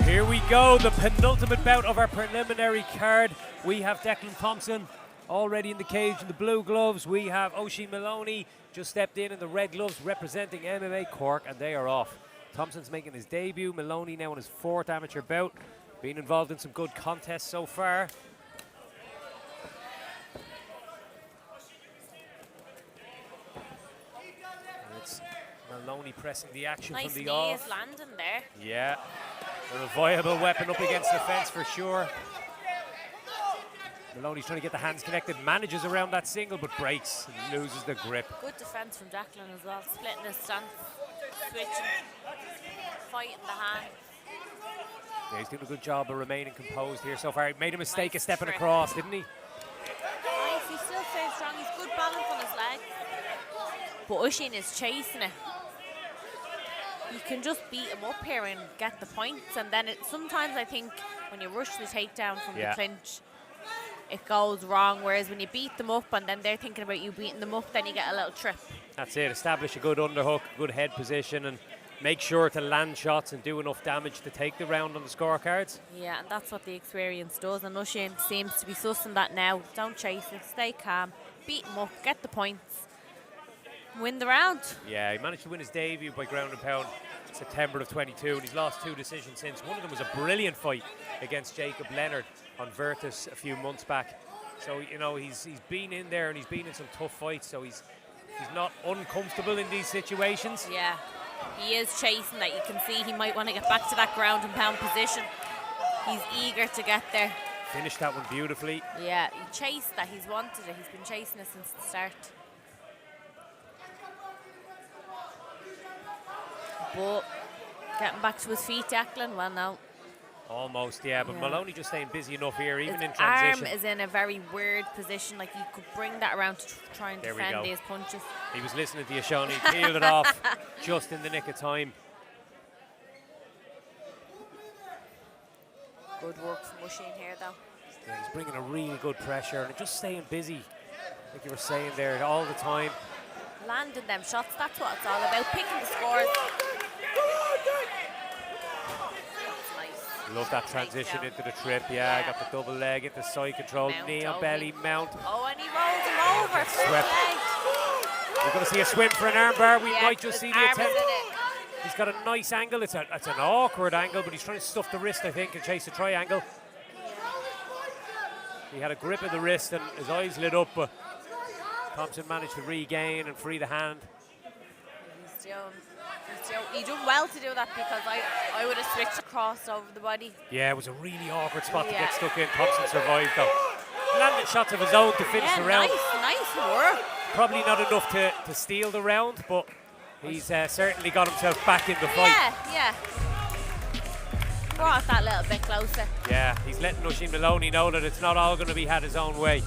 Here we go, the penultimate bout of our preliminary card. We have Declan Thompson already in the cage in the blue gloves. We have Oisin Moloney just stepped in the red gloves representing MMA Cork, and they are off. Thompson's making his debut. Moloney now in his 4th amateur bout. Been involved in some good contests so far. And it's Moloney pressing the action nice from the off. Nice knee is landing there. Yeah, a viable weapon up against the fence for sure. Moloney's trying to get the hands connected, manages around that single, but breaks and loses the grip. Good defense from Declan as well, splitting his stance, switching, fighting the hand. Yeah, he's doing a good job of remaining composed here so far. He made a mistake Nice of stepping trip. across, didn't he? Nice, he still stays strong. He's good balance on his leg. But Oisin is chasing it. You can just beat him up here and get the points. And then sometimes I think when you rush the takedown from the clinch, it goes wrong. Whereas when you beat them up and then they're thinking about you beating them up, then you get a little trip. That's it. Establish a good underhook, good head position, and make sure to land shots and do enough damage to take the round on the scorecards. Yeah, and that's what the experience does. And Oisin seems to be sussing that now. Don't chase it, stay calm, beat him up, get the points, win the round. Yeah, he managed to win his debut by ground and pound in September of 22, and he's lost 2 decisions since. One of them was a brilliant fight against Jacob Leonard on Virtus a few months back. So, you know, he's been in there and he's been in some tough fights, so he's not uncomfortable in these situations. Yeah, he is chasing that. You can see he might want to get back to that ground and pound position. He's eager to get there. Finished that one beautifully. Yeah, he chased that. He's wanted it. He's been chasing it since the start. But getting back to his feet, Declan, well, no. Almost, yeah, but Moloney just staying busy enough here, even his in transition. arm is in a very weird position. Like, you could bring that around to try and defend these punches. He was listening to Yashoni, peeled it off just in the nick of time. Good work from Oisin here, though. Yeah, he's bringing a really good pressure and just staying busy, like you were saying there, all the time. Landing them shots, that's what it's all about, picking the scores. Love that transition into the trip, yeah. Got the double leg into side control, knee on belly, mount. Oh, and he rolls him over, swept. We're going to see a swim for an armbar. We might just see the arm attempt. is in it. He's got a nice angle. It's an awkward angle, but he's trying to stuff the wrist, I think, and chase a triangle. He had a grip of the wrist and his eyes lit up, but Thompson managed to regain and free the hand. He done well to do that, because I would have switched across over the body. Yeah, it was a really awkward spot to get stuck in. Thompson survived though. Landed shots of his own to finish the round. Nice work. Probably not enough to steal the round, but he's certainly got himself back in the fight. Yeah. Brought that little bit closer. Yeah, he's letting Oisin Moloney know that it's not all going to be had his own way.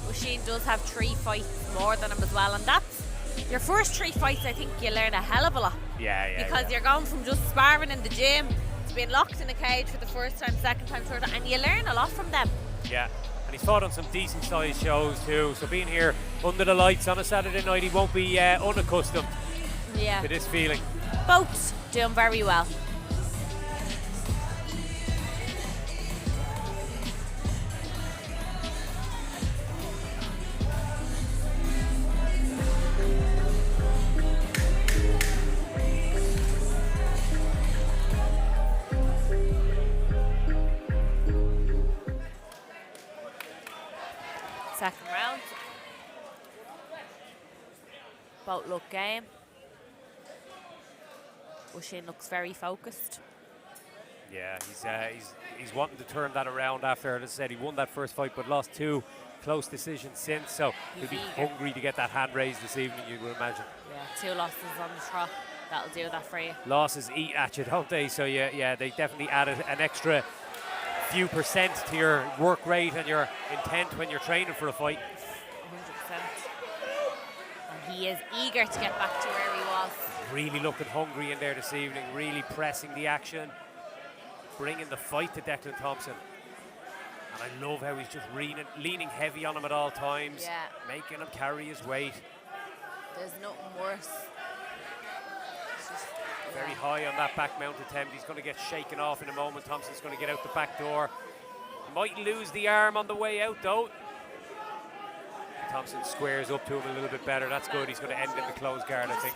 Oisin does have 3 fights more than him as well, and that's your first 3 fights. I think you learn a hell of a lot. Yeah. Because you're going from just sparring in the gym to being locked in a cage for the first time, second time, third time, and you learn a lot from them. Yeah, and he's fought on some decent sized shows too, so being here under the lights on a Saturday night, he won't be unaccustomed to this feeling. Both doing very well. Second round. Both look game. Oisin looks very focused. Yeah, he's wanting to turn that around after, as I said, he won that first fight but lost 2 close decisions since, so he'll be hungry to get that hand raised this evening, you would imagine. Yeah, 2 losses on the trot. That'll do that for you. Losses eat at you, don't they? So yeah, they definitely added an extra few percent to your work rate and your intent when you're training for a fight. 100%. And he is eager to get back to where he was. Really looking hungry in there this evening, really pressing the action, bringing the fight to Declan Thompson. And I love how he's just leaning heavy on him at all times, making him carry his weight. There's nothing worse. Very high on that back mount attempt. He's going to get shaken off in a moment. Thompson's going to get out the back door. Might lose the arm on the way out though. Thompson squares up to him a little bit better. That's good. He's going to end in the close guard, I think.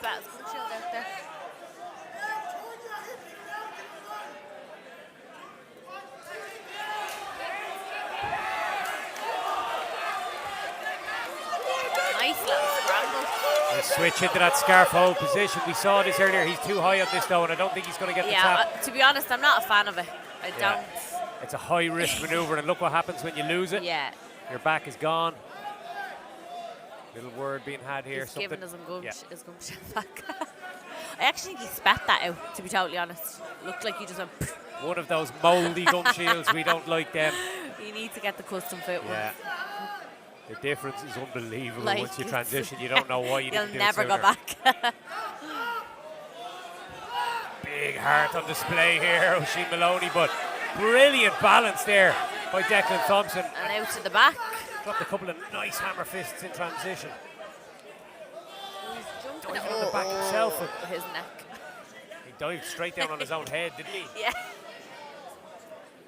Nice little scramble. They switch into that scarf hold position. We saw this earlier. He's too high on this though, and I don't think he's going to get the tap. To be honest, I'm not a fan of it. I don't. It's a high risk maneuver, and look what happens when you lose it. Yeah. Your back is gone. Little word being had here. He's giving his gum shot back. I actually think he spat that out, to be totally honest. Looked like he just went. One of those mouldy gum shields. We don't like them. You need to get the custom fit one. The difference is unbelievable once you transition. You don't know why you didn't do it You'll never go back. Big heart on display here, Oisin Moloney, but brilliant balance there by Declan Thompson. And out to the back. Dropped a couple of nice hammer fists in transition. He's Diving on the back himself. His neck. He dived straight down on his own head, didn't he? Yeah.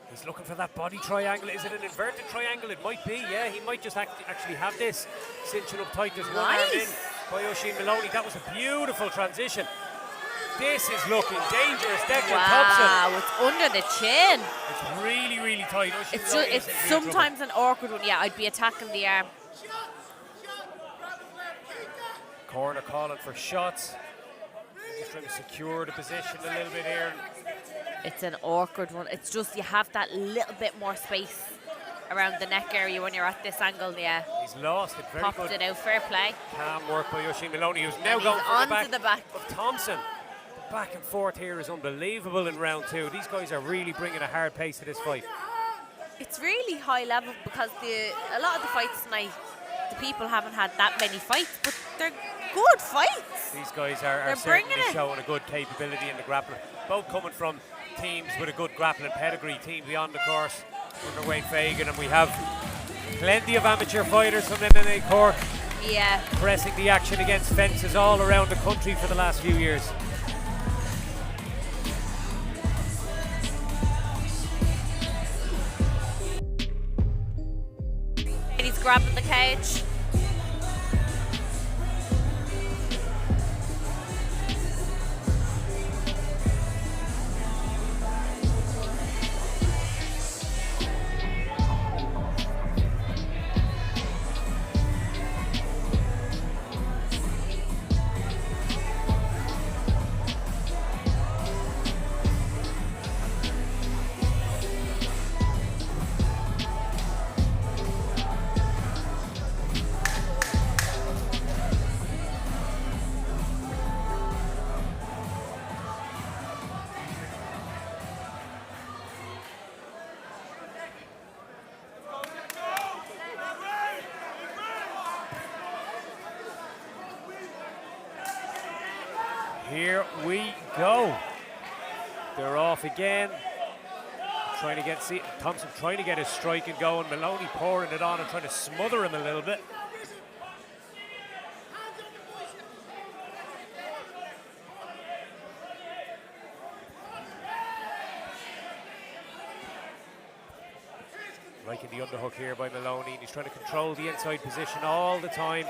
He's looking for that body triangle. Is it an inverted triangle? It might be, yeah. He might just actually have this cinching up tight. There's one arm in by Oisin Moloney. That was a beautiful transition. This is looking dangerous. Declan Thompson. Wow, it's under the chin. It's really, really tight. It's sometimes an awkward one. Yeah, I'd be attacking the arm. Corner calling for shots. Just trying to secure the position a little bit here. It's an awkward one. It's just you have that little bit more space around the neck area when you're at this angle. Yeah. He's lost it. Very Popped good. it out. Fair play. Calm work by Oisin Moloney, who's now going for the back of Thompson. The back and forth here is unbelievable in round two. These guys are really bringing a hard pace to this fight. It's really high level because a lot of the fights tonight, the people haven't had that many fights, but they're good fights. These guys are certainly showing a good capability in the grappling. Both coming from teams with a good grappling pedigree, teams beyond the course, underweight Fagan, and we have plenty of amateur fighters from MMA Cork. Yeah. Pressing the action against fences all around the country for the last few years. He's grabbing the cage. Here we go. They're off again. Trying to get Thompson trying to get his striking going. Moloney pouring it on and trying to smother him a little bit. Liking the underhook here by Moloney. He's trying to control the inside position all the time.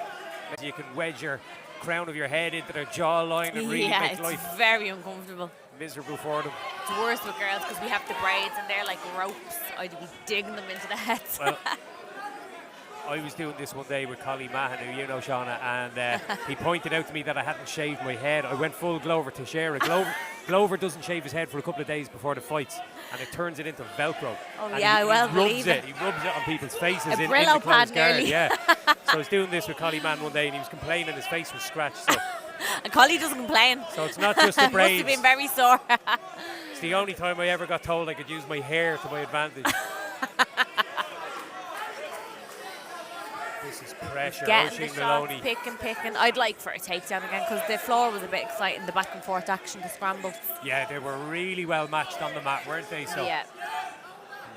You can wedge your crown of your head into their jawline and really make life very uncomfortable. Miserable for them. It's worse with girls because we have the braids and they're like ropes. I'd be digging them into the heads. Well, I was doing this one day with Collie Mahan, who you know, Shauna, and he pointed out to me that I hadn't shaved my head. I went full Glover Teixeira. Glover doesn't shave his head for a couple of days before the fights, and it turns it into Velcro. Oh and yeah, believe it. He rubs it on people's faces in the Brillo closed pad guard. nearly. Yeah. So I was doing this with Collie Mahan one day, and he was complaining his face was scratched. So. And Collie doesn't complain. So it's not just the braids. Must have been very sore. It's the only time I ever got told I could use my hair to my advantage. This is pressure. Getting the Oisin shots, Moloney. picking. I'd like for a takedown again because the floor was a bit exciting, the back and forth action, the scrambles. Yeah, they were really well matched on the mat, weren't they? So yeah.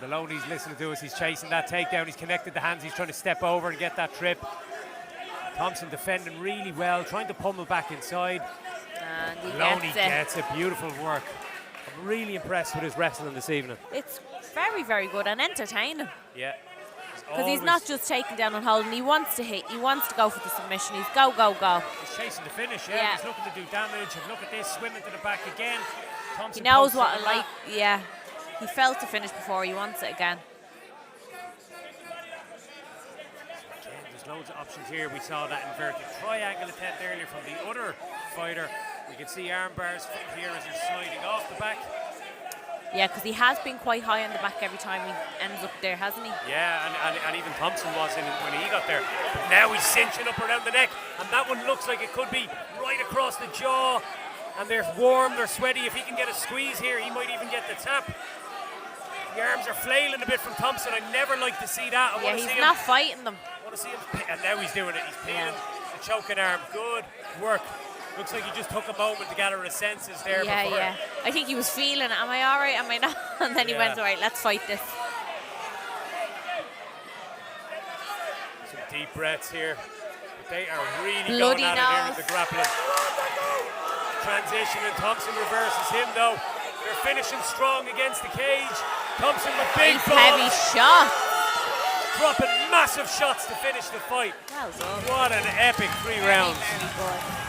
Moloney's listening to us. He's chasing that takedown. He's connected the hands. He's trying to step over and get that trip. Thompson defending really well, trying to pummel back inside. And Moloney gets it. Beautiful work. I'm really impressed with his wrestling this evening. It's very, very good and entertaining. Yeah. Because he's not just taking down and holding. He wants to hit. He wants to go for the submission. He's go, go, go. He's chasing the finish, yeah. He's looking to do damage. And look at this, swimming to the back again. Thompson he knows what I like. Yeah. He felt the finish before. He wants it again. So again, there's loads of options here. We saw that inverted triangle attempt earlier from the other fighter. We can see arm bars from here as they're sliding off the back. Yeah, because he has been quite high on the back every time he ends up there, hasn't he? Yeah, and even Thompson was in when he got there. But now he's cinching up around the neck, and that one looks like it could be right across the jaw. And they're warm, they're sweaty. If he can get a squeeze here, he might even get the tap. The arms are flailing a bit from Thompson. I never like to see that. He's not fighting them. I want to see him, and now he's doing it. He's peeling the choking arm. Good work. Looks like he just took a moment to gather his senses there. Yeah. I think he was feeling, am I all right, am I not? And then he went, all right, let's fight this. Some deep breaths here. But they are really Bloody going at it here in the grappling. Transition, and Thompson reverses him, though. They're finishing strong against the cage. Thompson with big balls. Heavy shot. Dropping massive shots to finish the fight. Well done. What an epic 3 rounds. Very good.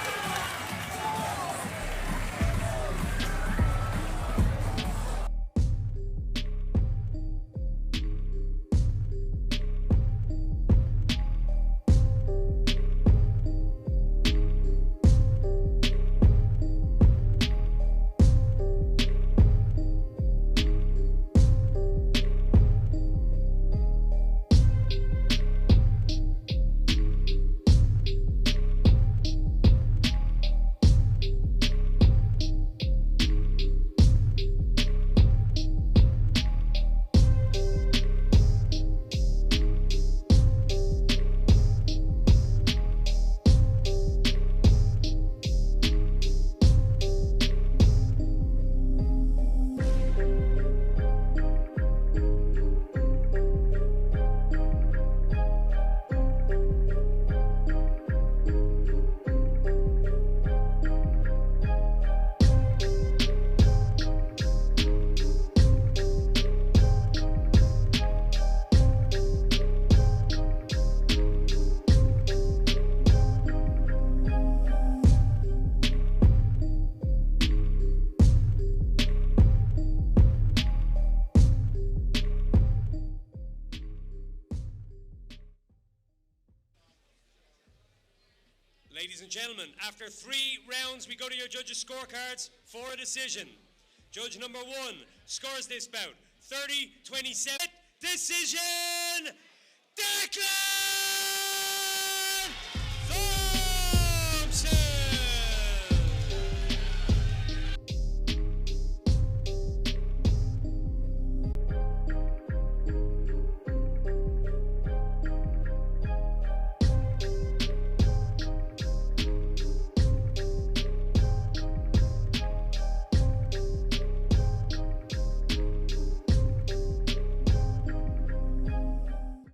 Ladies and gentlemen, after 3 rounds, we go to your judges' scorecards for a decision. Judge number 1 scores this bout 30-27. Decision! Declan!